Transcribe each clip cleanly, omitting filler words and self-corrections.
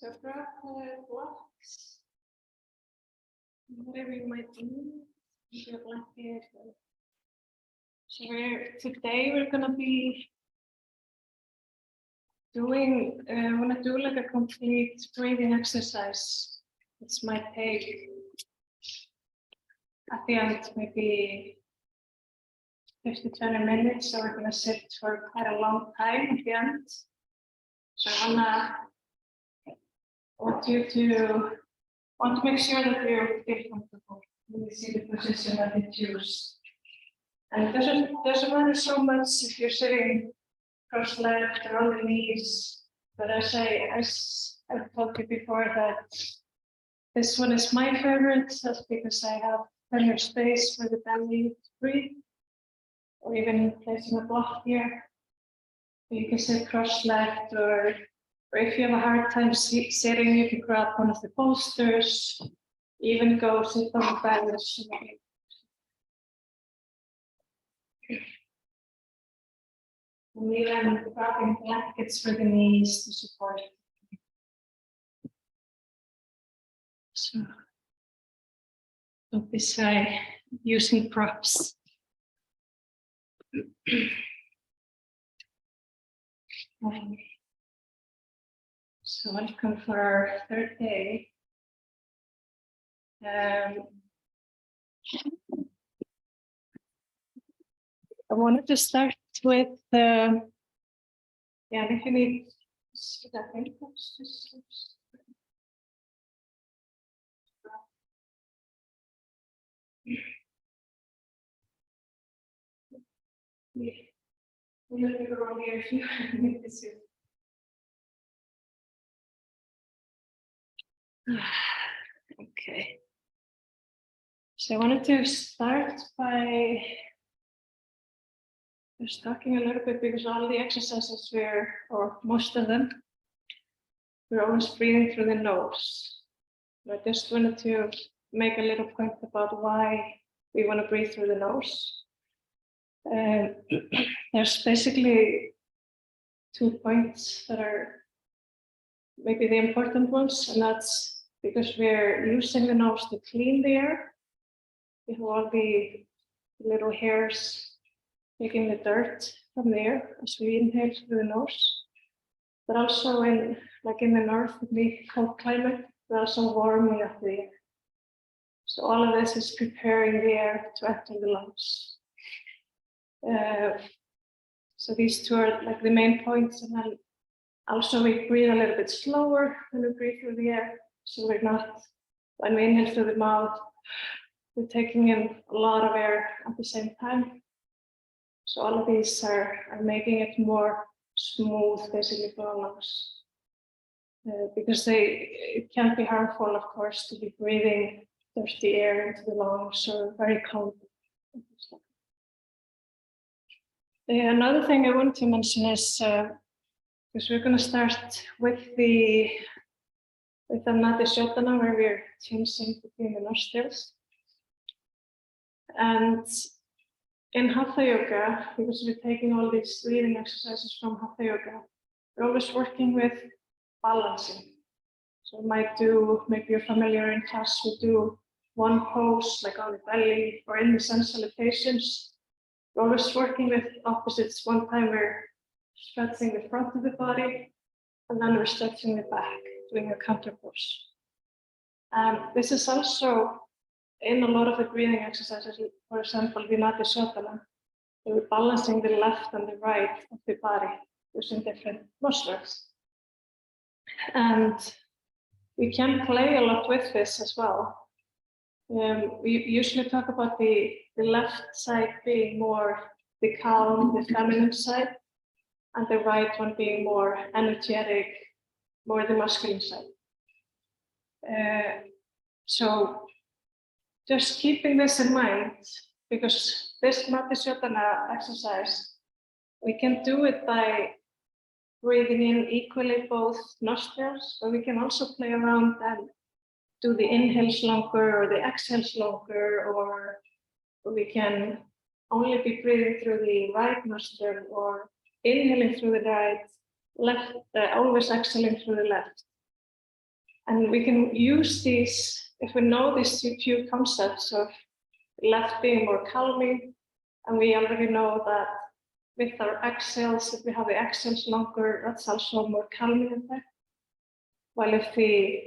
So grab blocks, whatever you might need, your blanket. So today we're gonna be doing, I wanna do like a complete breathing exercise. This might take at the end maybe 50-20 minutes, so we're gonna sit for quite a long time at the end. So I want to make sure that you feel comfortable when you see the position that you choose. And it doesn't matter so much if you're sitting cross-legged or on the knees, but as I've told you before that this one is my favorite, that's because I have plenty of space for the belly to breathe, or even placing a block here. You can sit cross-legged, or if you have a hard time sitting, you can grab one of the bolsters, even go sit on the bench. And even grabbing blankets for the knees to support. So don't be shy using props. So welcome for our third day. I wanted to start with yeah, if you need Okay. So I wanted to start by just talking a little bit, because all the exercises or most of them, we're always breathing through the nose. I just wanted to make a little point about why we want to breathe through the nose. There's basically 2 points that are maybe the important ones, and that's because we're using the nose to clean the air. You have all the little hairs taking the dirt from the air as we inhale through the nose. But also in the north, in the cold climate, we're also warming up the air. So all of this is preparing the air to enter the lungs. So these two are like the main points, and then also we breathe a little bit slower when we breathe through the air. So we're not, when we inhale through the mouth, we're taking in a lot of air at the same time. So all of these are making it more smooth, basically, for our lungs. Because it can be harmful, of course, to be breathing dirty air into the lungs or very cold. Another thing I want to mention is, because we're going to start with the Natishodhana, where we're changing between the nostrils. And in Hatha Yoga, because we're taking all these breathing exercises from Hatha Yoga, we're always working with balancing. So we might do, maybe you're familiar in class, we do one pose like on the belly or in the sun salutations. We're always working with opposites. One time we're stretching the front of the body, and then we're stretching the back, doing a counter pose. This is also in a lot of the breathing exercises, for example, the Natishodhana, we're balancing the left and the right of the body using different nostrils. And we can play a lot with this as well. We usually talk about the left side being more the calm, the feminine side, and the right one being more energetic, more the masculine side. So just keeping this in mind, because this Natishodhana exercise, we can do it by breathing in equally both nostrils, but we can also play around and do the inhales longer or the exhales longer, or we can only be breathing through the right nostril or inhaling through the right, left, always exhaling through the left. And we can use these, if we know these few concepts of left being more calming, and we already know that with our exhales, if we have the exhales longer, that's also more calming effect. While if the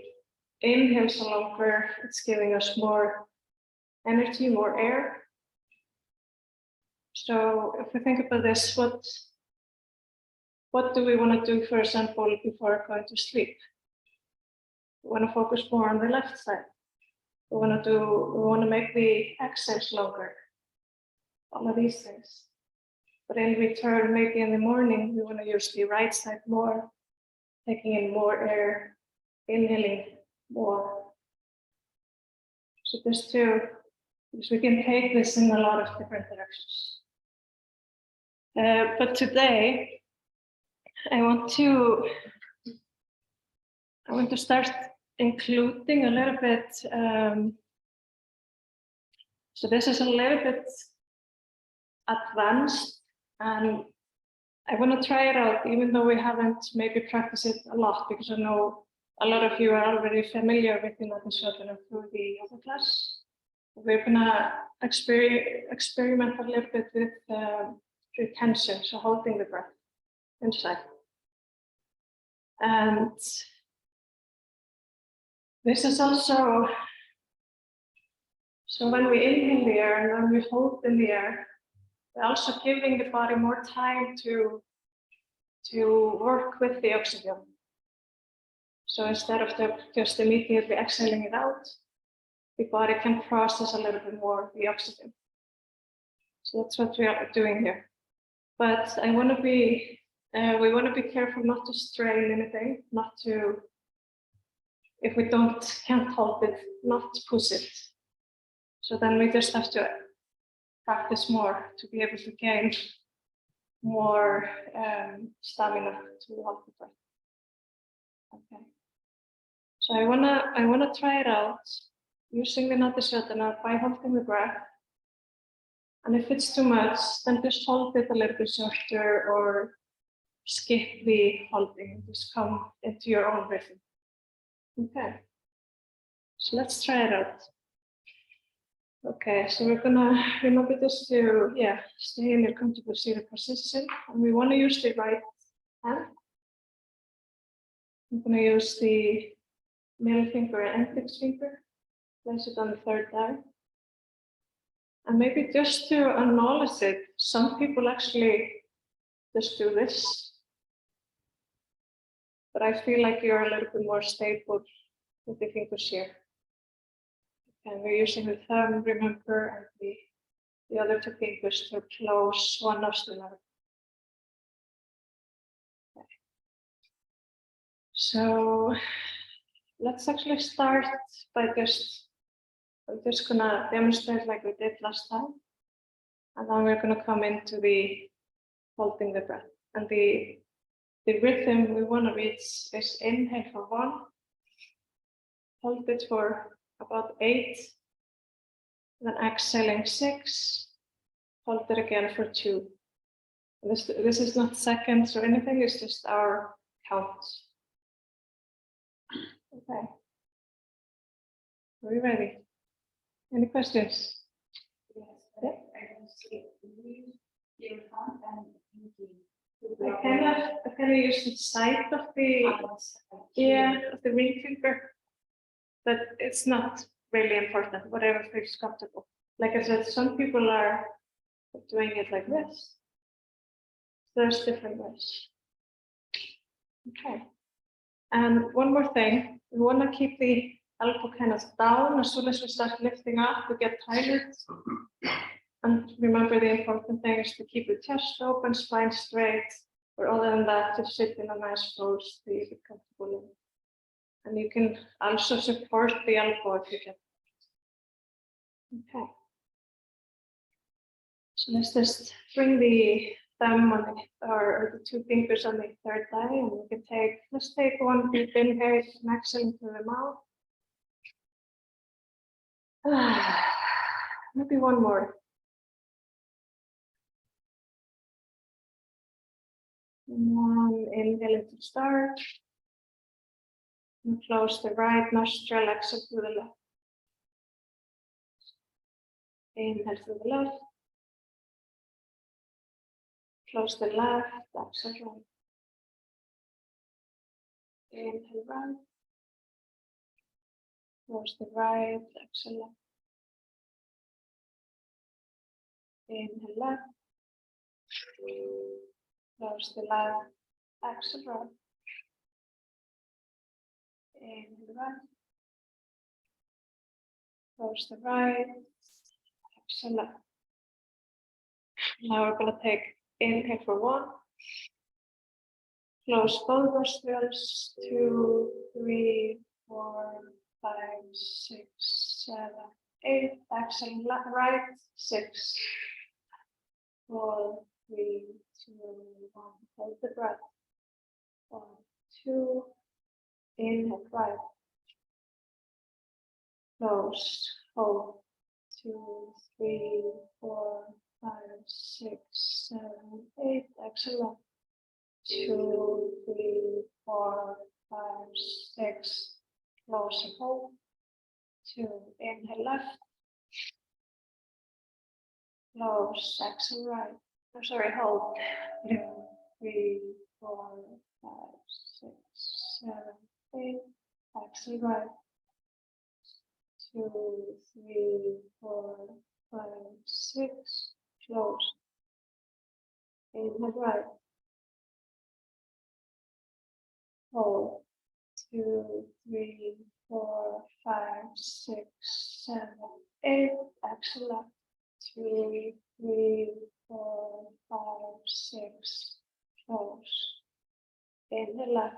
inhales are longer, it's giving us more energy, more air. So if we think about this, what do we want to do, for example, before going to sleep? We want to focus more on the left side. We want to make the exhales longer. All of these things. But in return, maybe in the morning, we want to use the right side more, taking in more air, inhaling more. So there's two, because we can take this in a lot of different directions. But today, I want to start including a little bit. So this is a little bit advanced, and I want to try it out, even though we haven't maybe practiced it a lot, because I know a lot of you are already familiar with the Natishodhana through the yoga class. We're gonna experiment a little bit with retention, so holding the breath inside. And this is also, so when we inhale the air and when we hold in the air, we're also giving the body more time to work with the oxygen. So instead of just immediately exhaling it out, the body can process a little bit more the oxygen. So that's what we are doing here. But I want to be, we want to be careful not to strain anything, not to, if we can't hold it, not to push it. So then we just have to practice more to be able to gain more stamina to hold the breath. Okay. So I wanna try it out using the Natishodhana by holding the breath. And if it's too much, then just hold it a little bit shorter or skip the holding, just come into your own rhythm. Okay. So let's try it out. Okay, so we're gonna remember just to, stay in your comfortable seated position. And we want to use the right hand. I'm gonna use the middle finger and index finger. Place it on the third eye. And maybe just to acknowledge it, some people actually just do this. But I feel like you're a little bit more stable with the fingers here. And we're using the thumb, remember, and the other two fingers to close one nostril out. Okay. So let's actually start by I'm just gonna demonstrate like we did last time. And then we're gonna come into the holding the breath. And the rhythm we want to reach is inhale for 1, hold it for about 8, then exhaling 6, hold it again for 2. This is not seconds or anything, it's just our count. Okay. Are we ready? Any questions? Yes, but I don't see your hand and I kind of use the side of the ring finger, but it's not really important, whatever feels comfortable. Like I said, some people are doing it like this. There's different ways. Okay. And one more thing, we want to keep the elbow kind of down. As soon as we start lifting up, we get tired. And remember, the important thing is to keep the chest open, spine straight, or other than that, to sit in a nice pose that you get comfortable in. And you can also support the elbow if you can. Okay. So let's just bring the thumb on or the 2 fingers on the third eye, and we can let's take one deep inhale and exhale into the mouth. Maybe one more. And one inhale to start. And close the right nostril, exhale through the left. Inhale through the left. Close the left, exhale right. Inhale right. Close the right, exhale left. Inhale left. Close the left, exhale right. Inhale right. Close the right, exhale left. Now we're going to take inhale for 1. Close both nostrils. 2, 3, 4, 5, 6, 7, 8. Exhale left, right. 6, 4, 3, 2, 1. Hold the breath. 1, 2. Inhale right. Close. Hold. 2, 3, 4, 5, 6, 7, 8. Exhale left. 2, 3, 4, 5, 6. Close and hold. 2. Inhale left. Close. Exhale right. Oh, sorry, hold. 2, 3, 4, 5, 6, 7, 8. Exhale right. 2, 3, 4, 5, 6. Close. Inhale right. Hold. 2, 3, 4, 5, 6, 7, 8. Exhale left. 2, 3, 4, 5, 6. Close. Inhale left.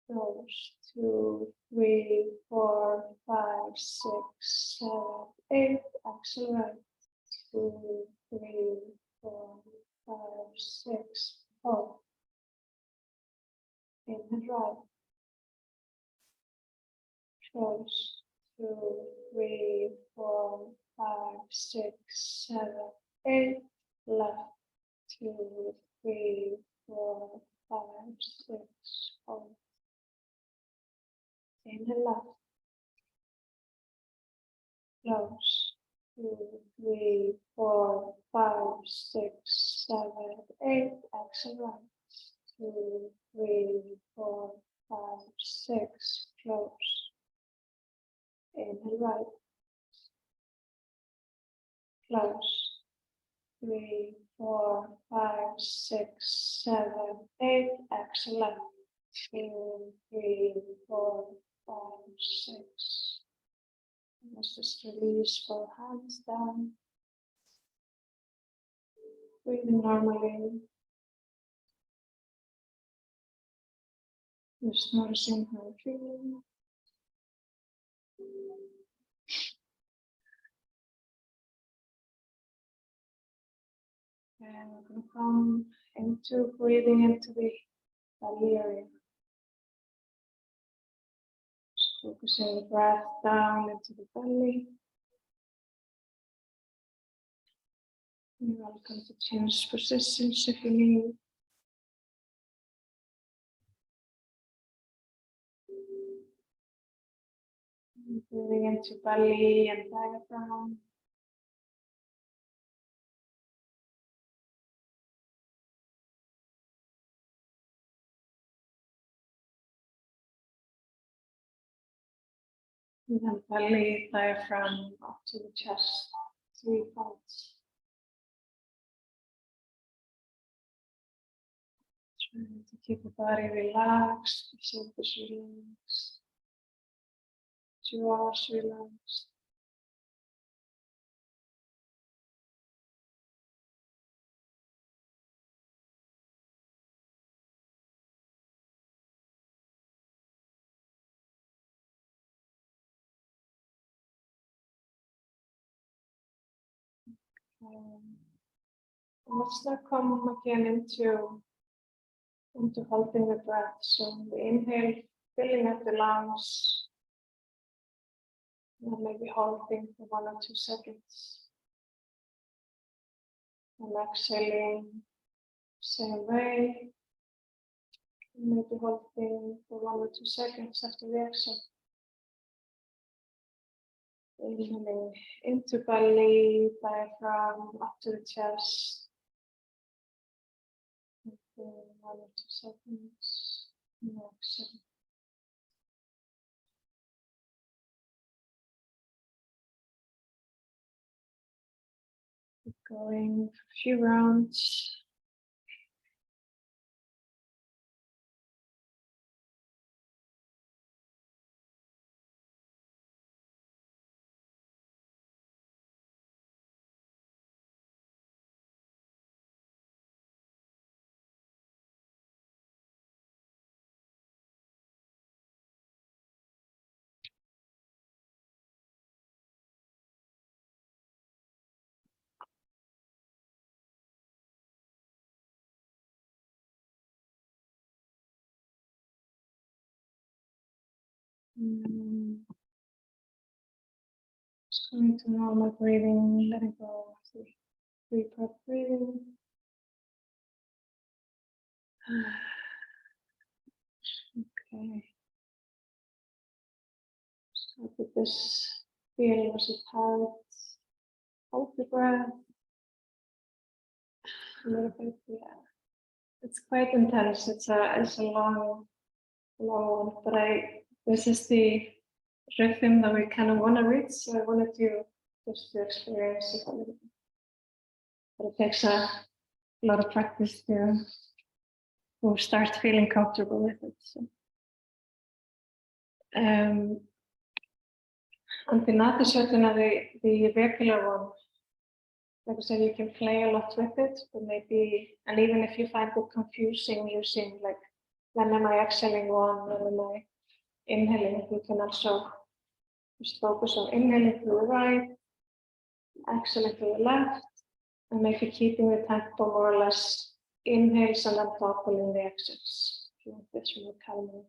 Close. 2, 3, 4, 5, 6, 7, 8. Exhale right. 2, 3, 4, 5, 6. Hold. Inhale right. Close. 2, 3, 4, 5, 6, 7, 8. Left. 2, 3, 4, 5, 6. Hold. Inhale left. Close. 2, 3, 4, 5, 6, 7, 8. Exhale right. 2, 3, 4, 5, 6. Close. Inhale right. Close. 3, 4, 5, 6, 7, 8. Exhale left. 2, 3, 4, 5, 6. Let's just release both hands down. Breathing normally. Just noticing how you're feeling. And we're going to come into breathing into the belly area. Just focusing the breath down into the belly. You're welcome to change positions if you need. Breathing into belly and diaphragm. And then belly, diaphragm up to the chest. 3 parts. Trying to keep the body relaxed, the shoulders relaxed, jaws relaxed. Let's now come again into holding the breath. So we inhale, filling up the lungs, and maybe holding for 1 or 2 seconds. And exhaling, same way. Maybe holding for 1 or 2 seconds after the exhale. Inhaling into belly, diaphragm, up to the chest. And for 1 or 2 seconds. And exhale. Keep going for a few rounds. Just going to normal breathing, letting go of the deep breath breathing. Okay. Start with this feel as it has. Hold the breath. A little bit, yeah. It's quite intense. It's a long one, but this is the rhythm that we kind of want to reach. So I wanted you just to experience it a little bit. But it takes a lot of practice to start feeling comfortable with it. So. And the Nadi Shodhana, the regular one, like I said, you can play a lot with it, but maybe, and even if you find it confusing using like, when am I exhaling one, when am I inhaling, you can also just focus on inhaling to the right, exhaling to the left, and maybe keeping the tempo more or less inhales and then toppling the exhales. If you want this more calming.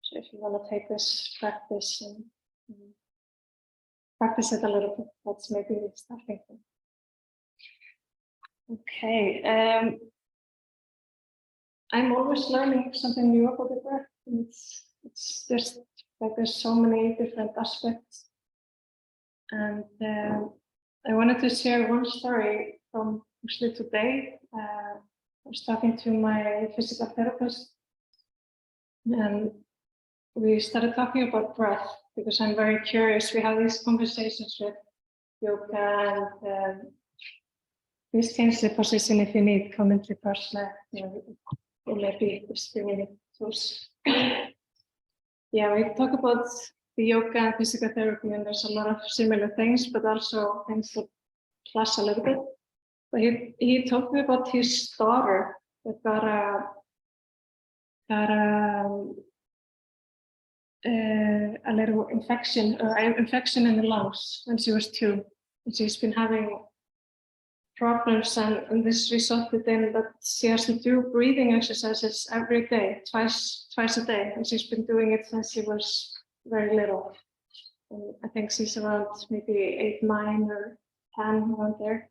So if you want to take this practice and practice it a little bit, that's maybe the starting point. Okay. I'm always learning something new about the breath. It's just like there's so many different aspects. And I wanted to share one story from actually today. I was talking to my physical therapist, and we started talking about breath because I'm very curious. We have these conversations with yoga, and please change the position if you need commentary personal, or maybe just 3 minutes. Yeah, we talk about the yoga and physical therapy, and there's a lot of similar things, but also things that clash a little bit. But he told me about his daughter that got a little infection in the lungs when she was 2. And she's been having problems, and this resulted in that she has to do breathing exercises every day, twice a day, and she's been doing it since she was very little. And I think she's around maybe 8, 9, or 10 around there.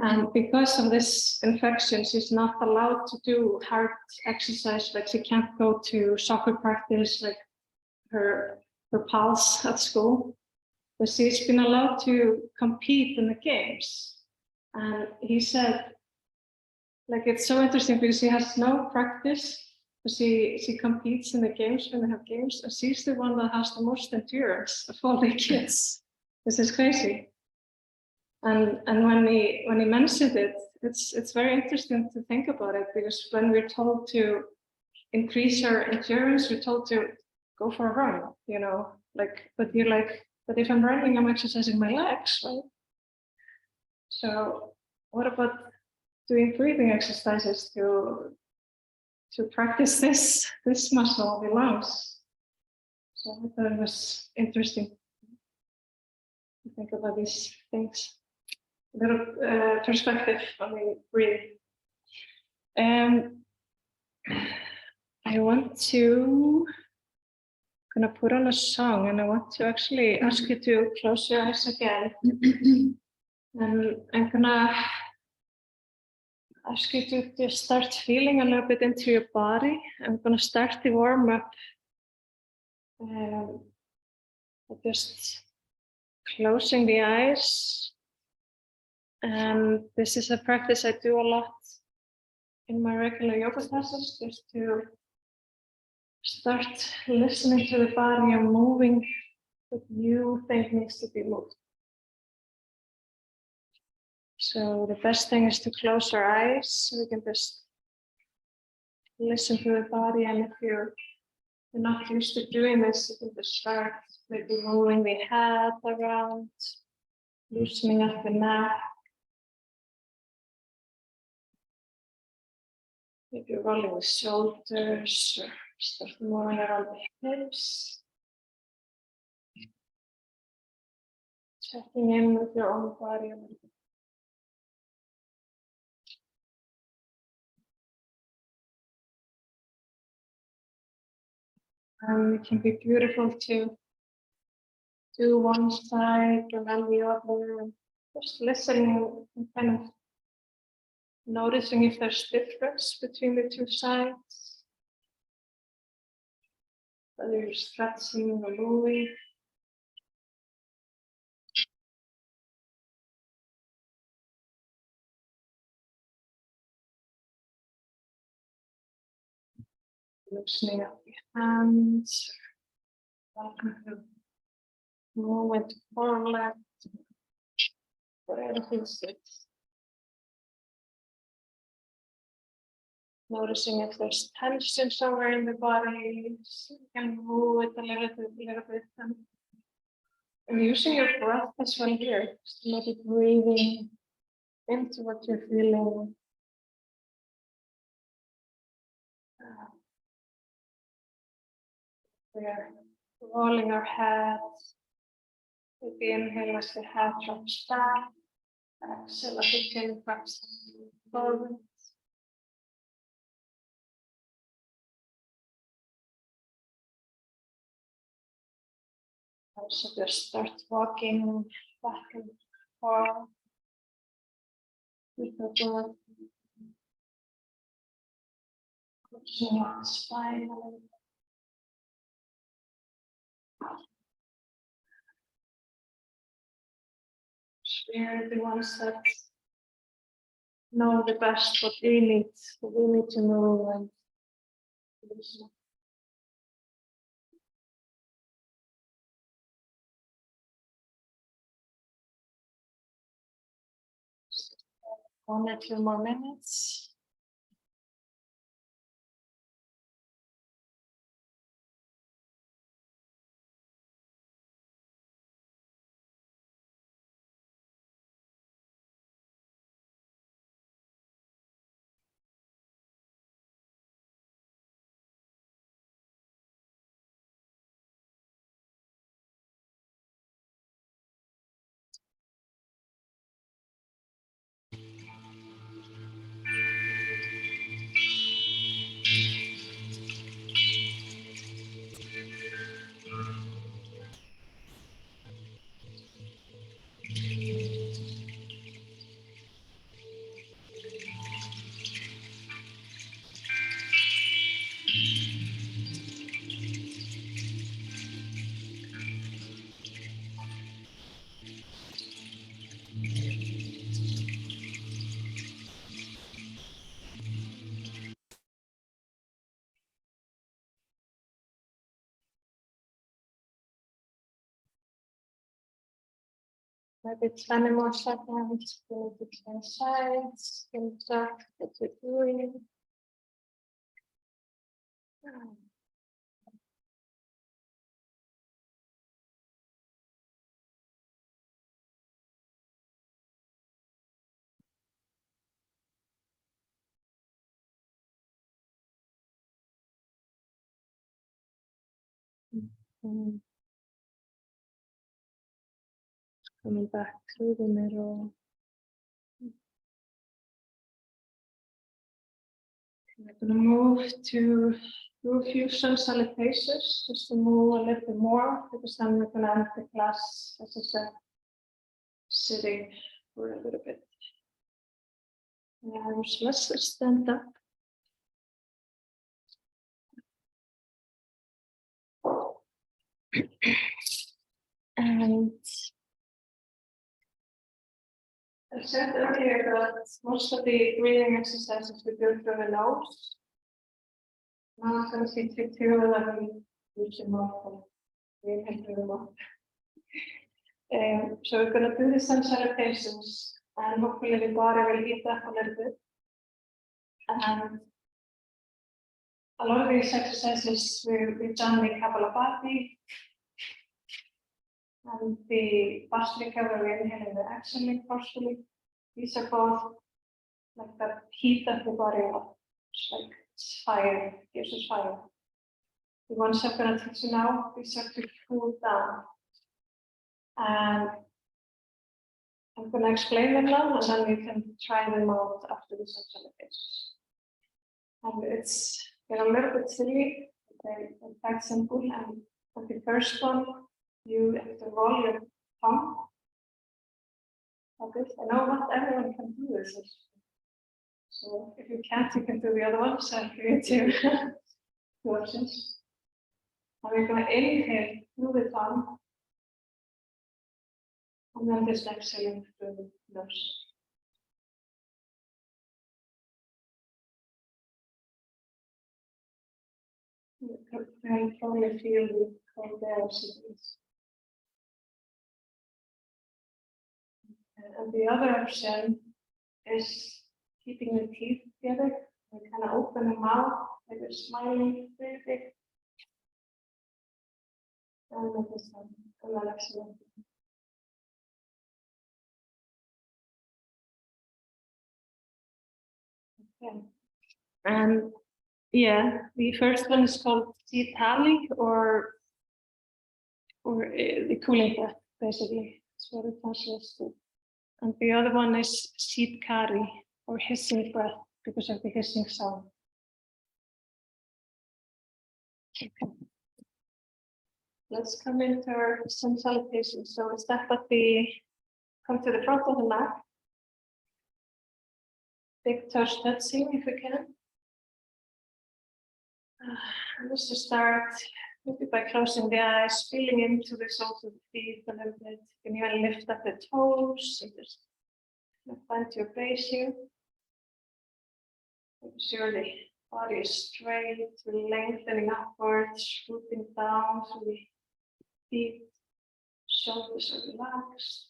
And because of this infection, she's not allowed to do hard exercise. Like she can't go to soccer practice, like her pals at school. But she's been allowed to compete in the games. And he said, like, it's so interesting because she has no practice, but she competes in the games when they have games, and she's the one that has the most endurance of all the kids. This is crazy. And when he mentioned it, it's very interesting to think about it, because when we're told to increase our endurance, we're told to go for a run, but you're like, but if I'm running, I'm exercising my legs, right? So what about doing breathing exercises to practice this muscle, the lungs? So I thought it was interesting to think about these things. A little perspective on the breathing. I want to gonna put on a song, and I want to actually ask you to close your eyes again. And I'm gonna ask you to just start feeling a little bit into your body. I'm going to start the warm-up just closing the eyes. And this is a practice I do a lot in my regular yoga classes, just to start listening to the body and moving what you think needs to be moved. So the best thing is to close our eyes so we can just listen to the body. And if you're not used to doing this, you can just start maybe moving the head around, loosening up the neck. Maybe rolling the shoulders, or start moving around the hips. Checking in with your own body a little bit. It can be beautiful to do one side and then the other. Just listening and kind of noticing if there's difference between the two sides. Whether you're stretching or moving. Loosening up the hands. Movement forward. Wherever it sits. Noticing if there's tension somewhere in the body. So you can move it a little bit. And using your breath as well here. Just maybe breathing into what you're feeling. We are rolling our heads. Maybe inhale as the head drops back. Exhale as the chin drops forward. Also just start walking back and forth with the breath. Pushing up the spine a little bit. We're the ones that know the best what we need to move and loosen up. One or two more minutes. Maybe 20 more seconds. Go to 10 sides. Can start what you're doing. Coming back through the middle. We're going to move to do a few sun salutations, just to move a little bit more, because then we're going to end the class, as I said, sitting for a little bit. Let's stand up. And I said earlier that most of the breathing exercises we do through the nose. Now I'm going to see two that we use the mouth. Inhale through the mouth. So we're going to do the sun salutations, and hopefully the body will heat up a little bit. And a lot of these exercises we've done the Kapalabhati and the Bhastrika, where we inhale and the exhaling forcefully. These are both like that heat of the body up. It's like it's fire, gives us fire. The ones I'm going to teach you now, these are to cool down. And I'm going to explain them now, and then you can try them out after the exercises. And they're a little bit silly, but they're quite simple. And the first one, you have to roll your tongue. Like this. I know not everyone can do this. So if you can't, you can do the other one. So I'll give you two options. And we're going to inhale through the tongue. And then just exhaling through the nose. You can probably feel the cold air signals. And the other option is keeping the teeth together. We kind of open the mouth, like you're smiling very big. And then this one, and then exhale. Okay. And yeah, the first one is called Sitali, or the cooling breath, basically. That's what it translates to. And the other one is Sitkari, or hissing breath, because of the hissing sound. Okay. Let's come into our sun salutation. So we step come to the front of the mat. Big toes touching if we can. And let's just start maybe by closing the eyes, feeling into the soles of the feet a little bit. You can even lift up the toes and just find your base here. Make sure the body is straight, lengthening upwards, rooting down so the feet, shoulders are relaxed.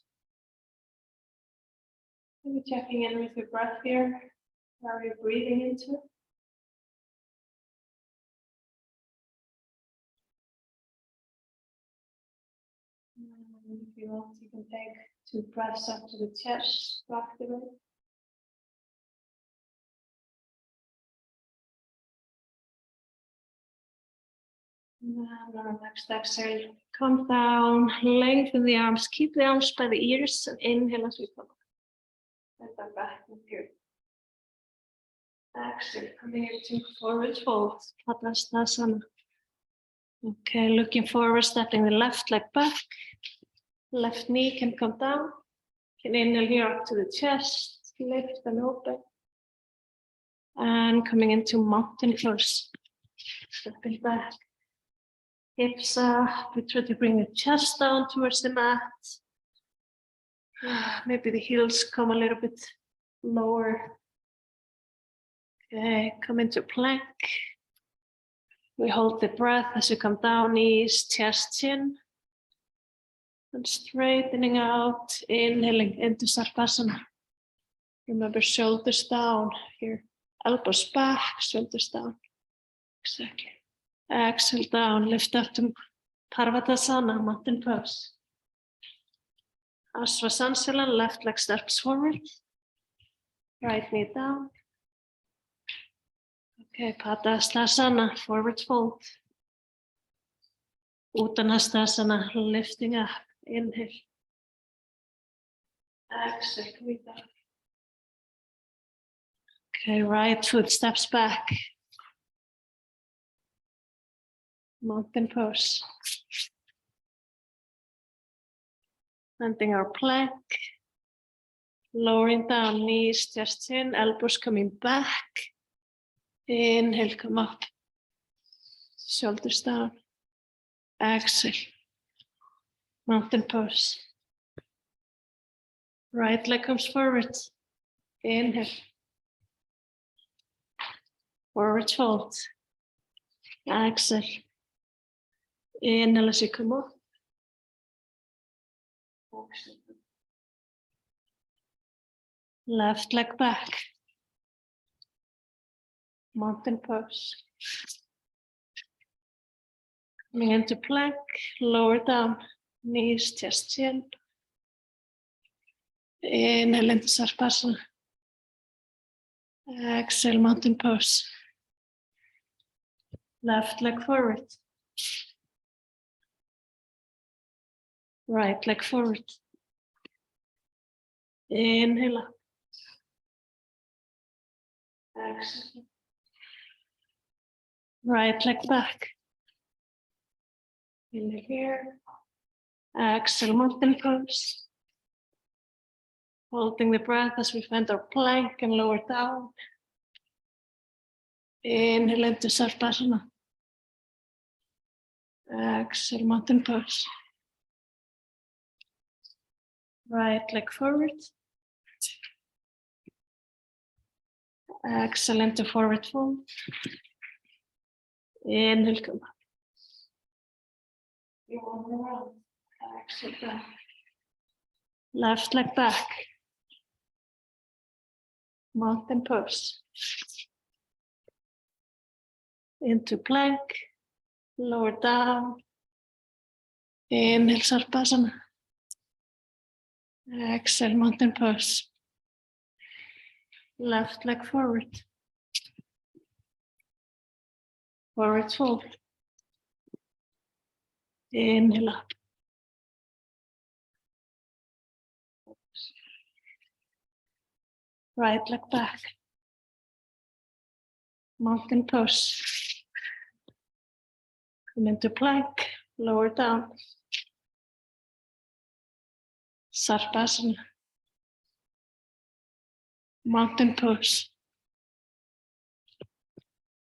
Maybe checking in with your breath here. How are you breathing into? And if you want, you can take 2 breaths up to the chest, back the way. And on our next exhale, come down, lengthen the arms, keep the arms by the ears, and inhale as we come up. Let them back with you. Exhale, coming into forward fold, Padmasana. Okay, looking forward, stepping the left leg back. Left knee can come down. Can inhale here up to the chest, lift and open. And coming into mountain pose. Stepping back. Hips up. We try to bring the chest down towards the mat. Maybe the heels come a little bit lower. Okay, come into plank. We hold the breath as you come down, knees, chest, chin. And straightening out, inhaling into Sarvasana. Remember, shoulders down here, elbows back, shoulders down. Exactly. Exhale down, lift up to Parvatasana, mountain pose. Asvasansala, left leg steps forward. Right knee down. Okay, Padastasana, forward fold. Uttanastasana, lifting up, inhale. Exhale, coming down. Okay, right foot steps back. Mountain pose. Planting our plank. Lowering down, knees, chest, chin, elbows coming back. Inhale, come up. Shoulders down. Exhale. Mountain pose. Right leg comes forward. Inhale. Forward fold. Exhale. Inhale as you come up. Exhale. Left leg back. Mountain pose. Coming into plank, lower down, knees, chest, chin. Inhale into Sarpasana. Exhale, mountain pose. Left leg forward. Right leg forward. Inhale up. Exhale. Right leg back. Inhale here. Exhale, mountain pose. Holding the breath as we find our plank and lower down. Inhale into Sarpasana. Exhale, mountain pose. Right leg forward. Exhale into forward fold. Inhale, come up. You want around. Exhale back. Left leg back. Mountain pose. Into plank. Lower down. Inhale, Sarpasana. Exhale, mountain pose. Left leg forward. Forward fold. Inhale up. Right leg back. Mountain pose. Come into plank. Lower down. Sarpasana. Mountain pose.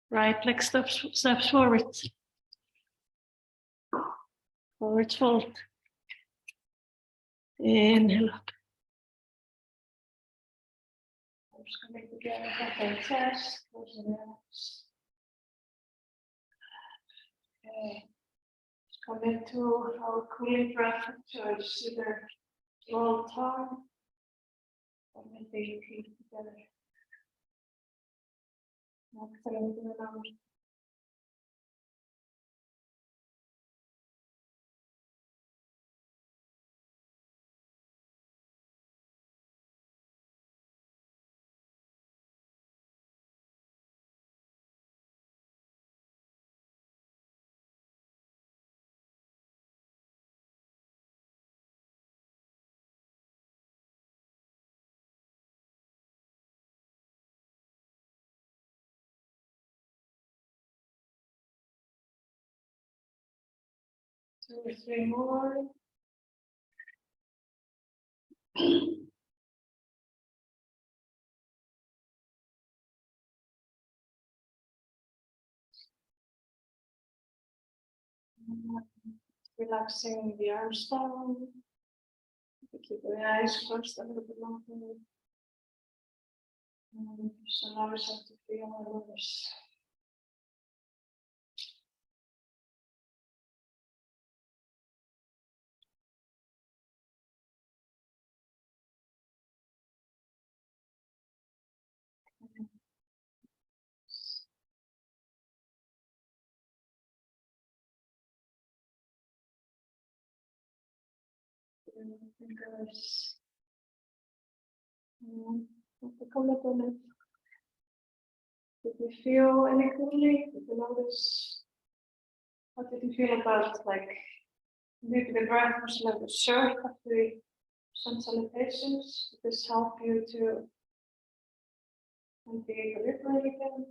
Right leg steps forward. Forward fold. Inhale up. Arms coming together, head and chest, close the eyes. Okay. Let's come into our cooling breath of choice, either roll tongue or maybe feet together. Exhale into the nose. Two or three more. Relaxing the arms down. Keep the eyes closed a little bit longer. And just allow yourself to feel all of this. Fingers. Did you feel any cooling? Did you notice? What did you feel about maybe the breath was a little bit short after some salutations? Did this help you to be equilibrium again?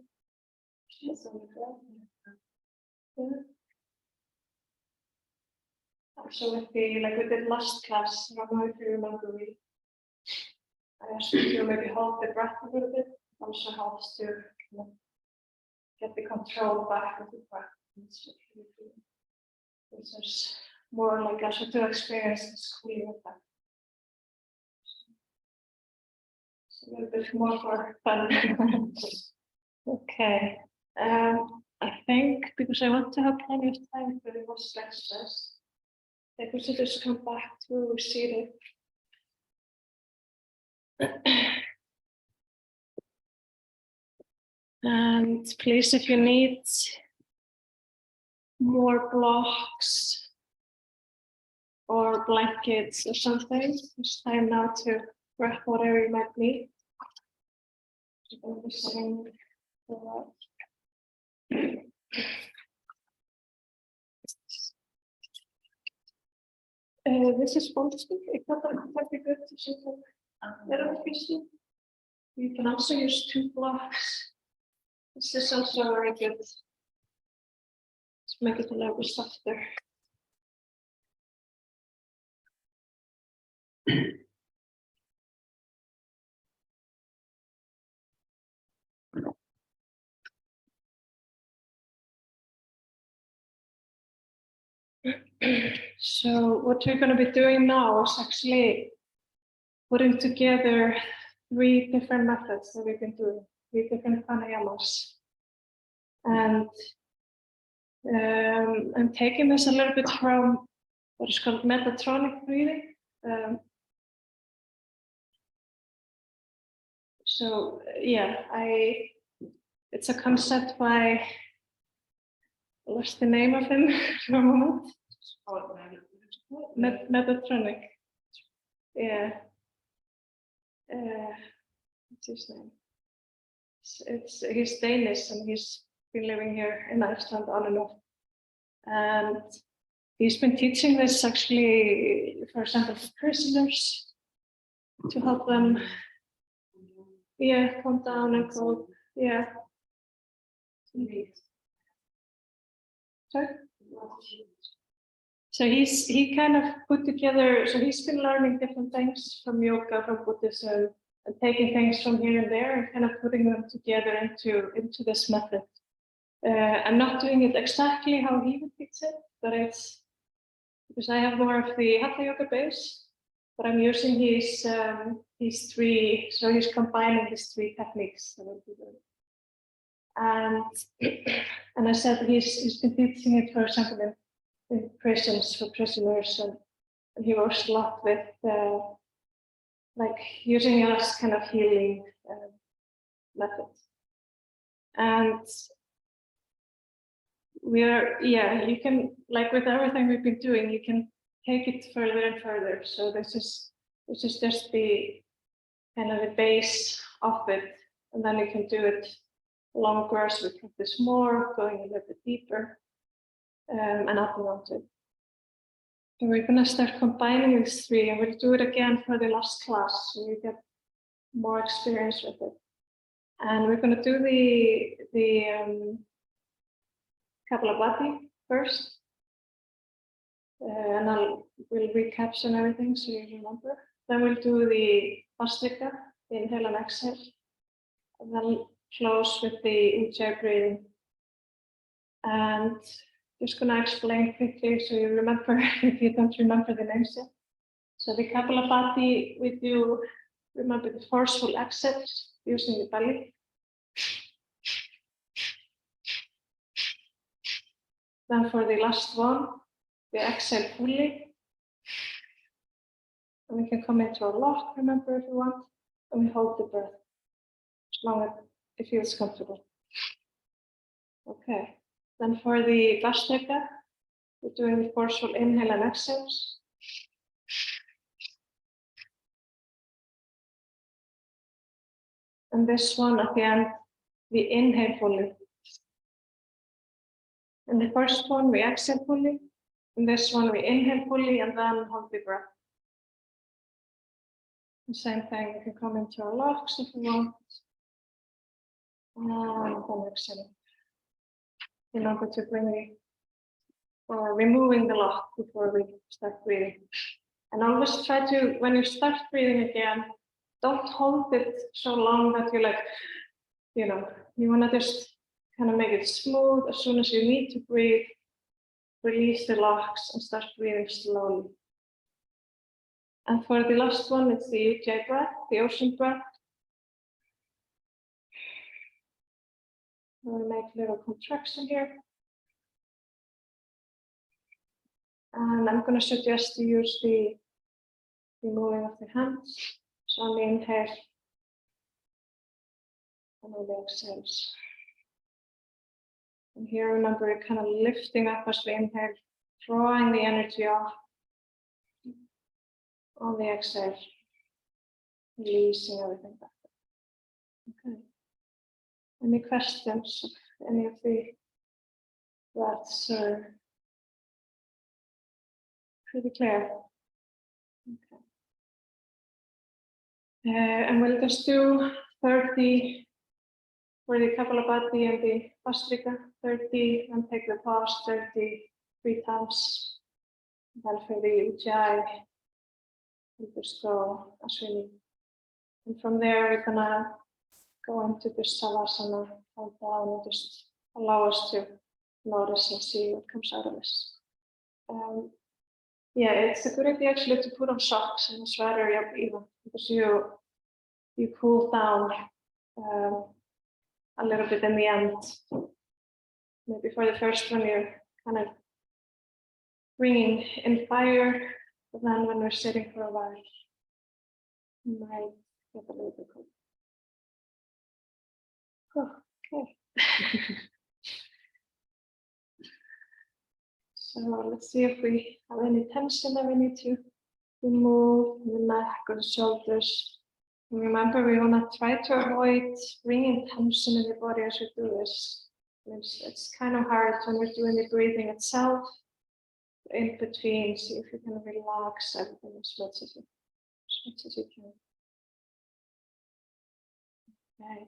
Yes, on the breath. Yeah. So with we did last class, I don't know if you remember I ask you to maybe hold the breath a little bit. Also helps to kind of get the control back of the breath. This is more like also to experience the schooling effect. So a little bit more for fun. Okay. I think because I want to have plenty of time for the most exercise, I think we should just come back to seated. And please, if you need more blocks or blankets or something, it's time now to grab whatever you might need. This is Boltzmann. It might be good to see them. You can also use 2 blocks. This is also very good. Let's make it a little bit softer. So what we're going to be doing now is actually putting together 3 different methods that we can do, 3 different pranayamas. And I'm taking this a little bit from what is called Metatronic breathing. So yeah, it's a concept by, what's the name of him for a moment? Metatronic. Yeah. What's his name? He's Danish and he's been living here in Iceland on and off. And he's been teaching this actually, for example, for prisoners to help them, calm down and cope. Yeah. Sorry? So he kind of put together, so he's been learning different things from yoga, from Buddhism, and taking things from here and there and kind of putting them together into this method. I'm not doing it exactly how he would teach it, but it's because I have more of the Hatha Yoga base, but I'm using his 3, so he's combining his 3 techniques. And I said he's been teaching it, for example, in prisons for prisoners, and he works a lot with like using it as kind of healing methods. And you can, like with everything we've been doing, you can take it further and further. So this is just the kind of the base of it, and then you can do it longer as we practice more, going a little bit deeper, and adding on to it. So we're going to start combining these 3, and we'll do it again for the last class, so you get more experience with it. And we're going to do the Kapalabhati first, and we'll recapture everything so you remember. Then we'll do the Bhastrika, inhale and exhale, and then close with the Ujjayi breathing. And just going to explain quickly so you remember if you don't remember the names yet. So the Kapalabhati, we do, remember the forceful exhale using the belly. Then for the last one, we exhale fully. And we can come into a lock, remember, if you want, and we hold the breath as long as it feels comfortable. Okay, then for the Bhastrika, we're doing the forceful inhale and exhales. And this one at the end, we inhale fully. In the first one, we exhale fully. In this one, we inhale fully and then hold the breath. The same thing, you can come into our locks if you want. And then exhale. Remember to bring or removing the lock before we start breathing. And always try to, when you start breathing again, don't hold it so long that you like, you know, you want to just kind of make it smooth. As soon as you need to breathe, release the locks and start breathing slowly. And for the last one, it's the Ujjayi breath, the ocean breath. We'll make a little contraction here. And I'm going to suggest to use the moving of the hands. So on the inhale and on the exhales. And here, remember, you're kind of lifting up as we inhale, drawing the energy off. On the exhale, releasing everything back. Okay. Any questions of any of the breaths are pretty clear? Okay. And we'll just do 30 for the Kapalabhati and the Bhastrika, 30, and take the pause 33 times. Then for the Ujjayi, we'll just go as we need. And from there, we're gonna go into the Savasana, hold down, and just allow us to notice and see what comes out of this. Yeah, it's a good idea actually to put on socks in a sweater even, because you cool down a little bit in the end. Maybe for the first one, you're kind of bringing in fire, but then when we're sitting for a while, you might get a little bit cold. Oh, okay. So let's see if we have any tension that we need to remove in the neck or the shoulders. And remember, we want to try to avoid bringing tension in the body as we do this. It's kind of hard when we're doing the breathing itself. In between, see if you can relax everything as much as you can. Okay.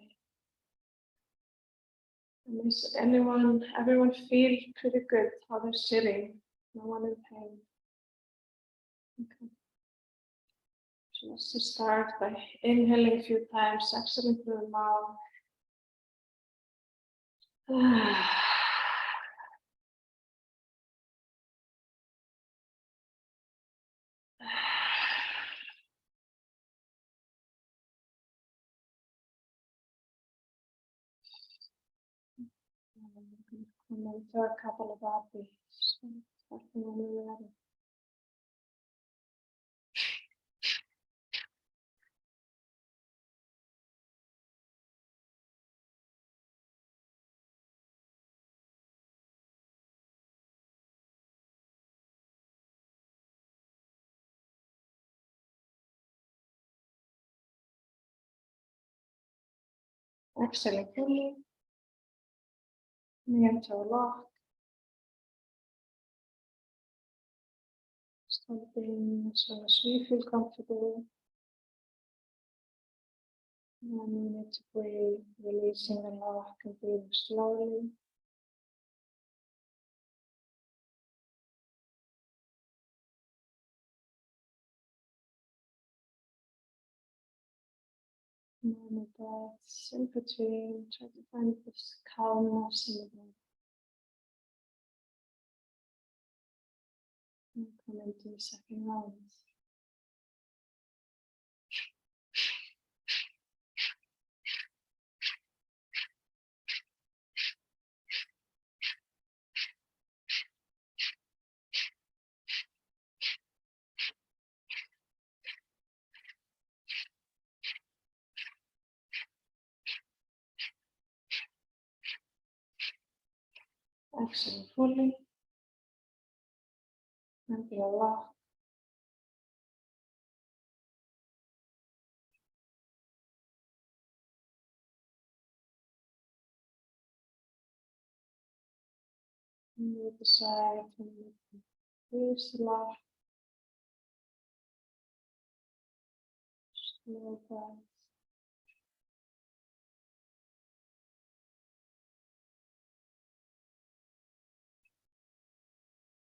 And does everyone feel pretty good how they're sitting? No one in pain. Okay. So let's just start by inhaling a few times, exhaling through the mouth. Come into our Kapalabhati. Starting when we're ready. Exhaling fully. Coming into a lock. Stopping as soon as we feel comfortable. And then we need to breathe, releasing the lock and breathing slowly. Normal breaths in between, try to find this calmness in the body. And come into the second round. Exhale fully. And the lock. And we decide to release the lock. Slow breath.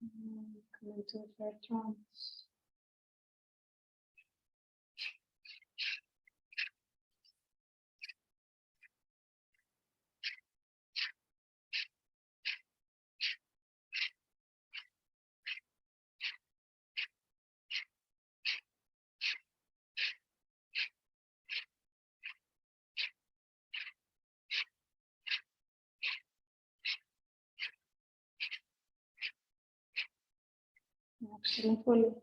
And come into a third trance. Exhaling fully.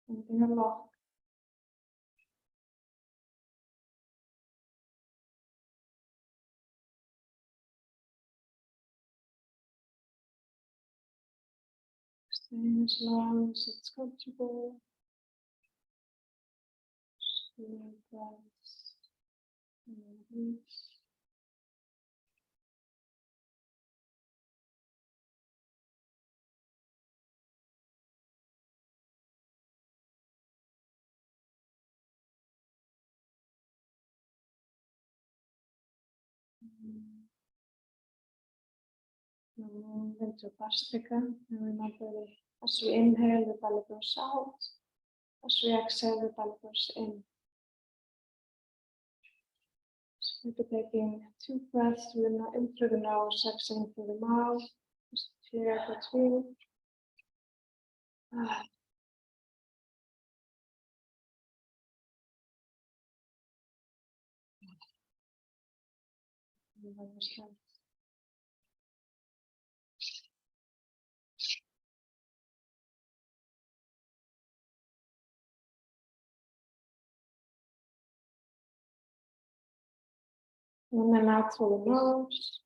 Anything a lock. Staying as long as it's comfortable. Slow breaths. And release. Now move into Bhastrika, and remember that as we inhale, the belly goes out. As we exhale, the belly goes in. So we'll be taking 2 breaths in through the nose, exhaling through the mouth. Just clear between. In and out through the nose.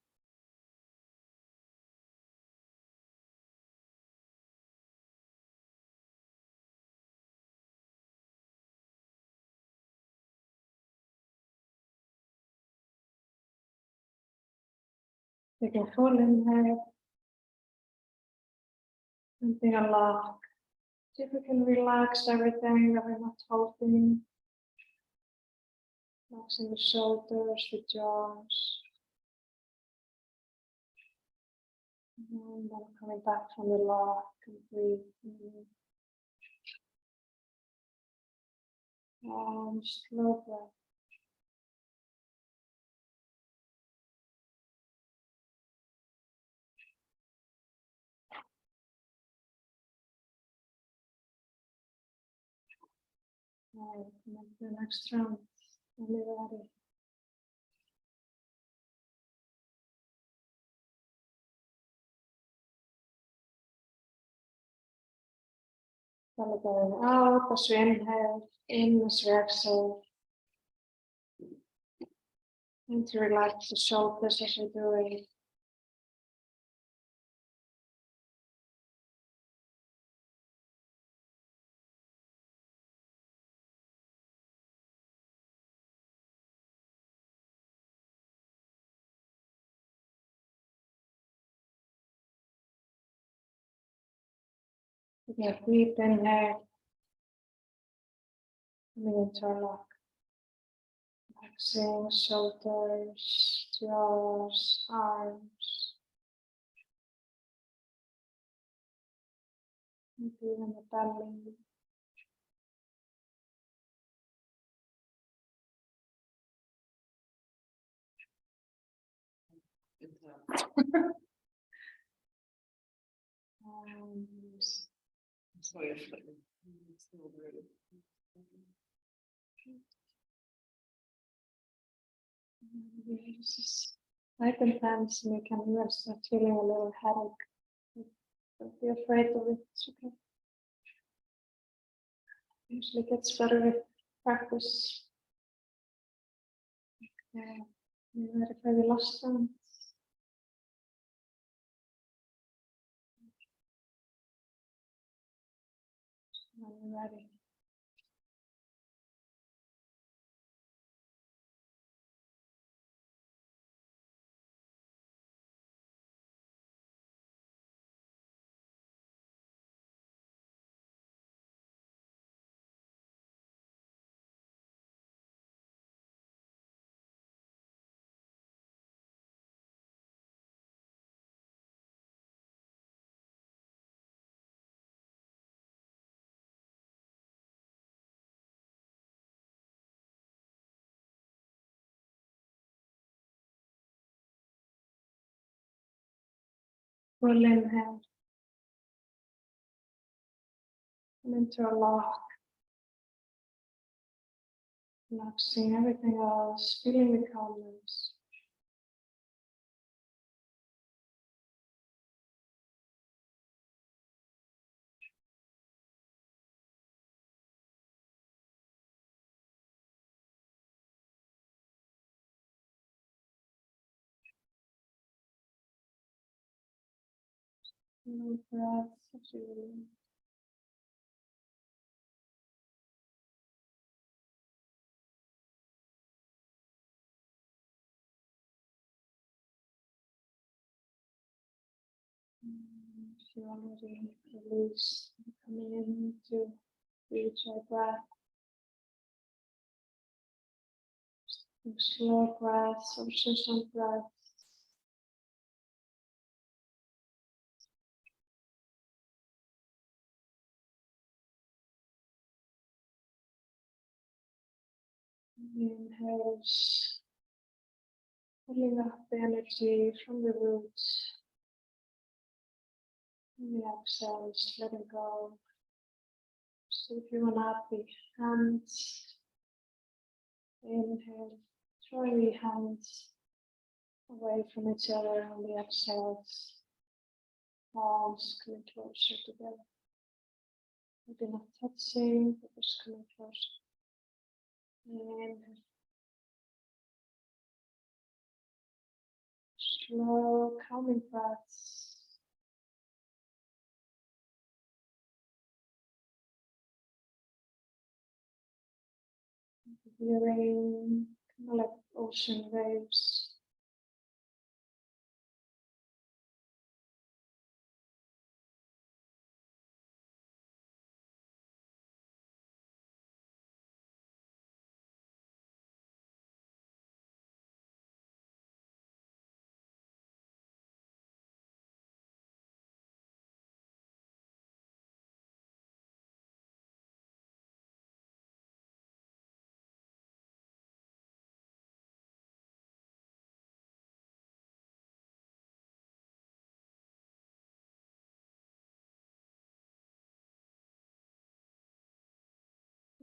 Take a full inhale. And then a lock. See if we can relax everything that we're not holding. Relaxing the shoulders, the jaws. And then coming back from the lock and breathe. And slow breath. Right, and the next round. When you're ready. Belly going out as we inhale, in as we exhale. And to relax the shoulders as we do it. Taking a deep inhale. Coming into our lock. Relaxing shoulders, jaws, arms. And even the belly. This is quite intense, and you can even start feeling a little headache. Don't be afraid of it, it's okay. Usually gets better with practice. Okay, you ready for the last one? When you're ready. Full inhale. And into a lock. Relaxing everything else, feeling the calmness. No breath as you if you already release coming in to reach our breath. Slow breaths or consistent breaths. Inhales, pulling up the energy from the roots. And the exhales, letting go. So if you want to up the hands, inhale, drawing the hands away from each other on the exhales. Palms coming closer together. Maybe not touching, but just coming closer. And slow, calming breaths. Hearing kind of like ocean waves.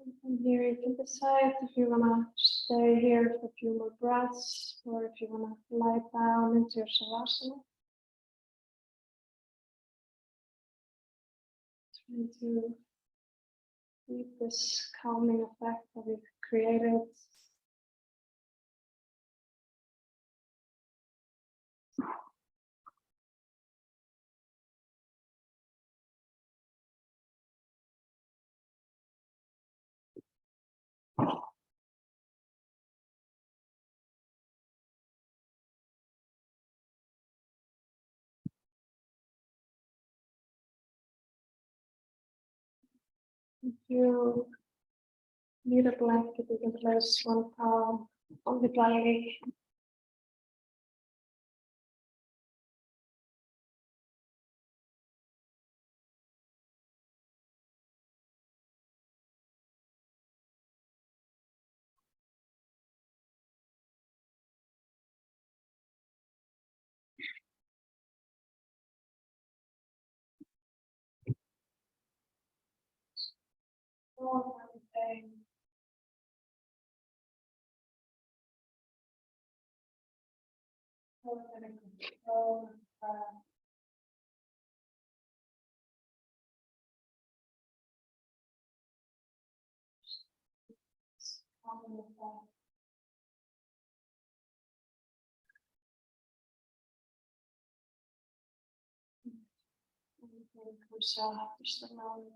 And from here, you can decide if you want to stay here for a few more breaths or if you want to lie down into your Savasana. Trying to keep this calming effect that we've created. If you need a blanket, you can place one palm on the belly. Oh, everything. Oh, and control the breath. Calming the breath. Everything comes out just a moment.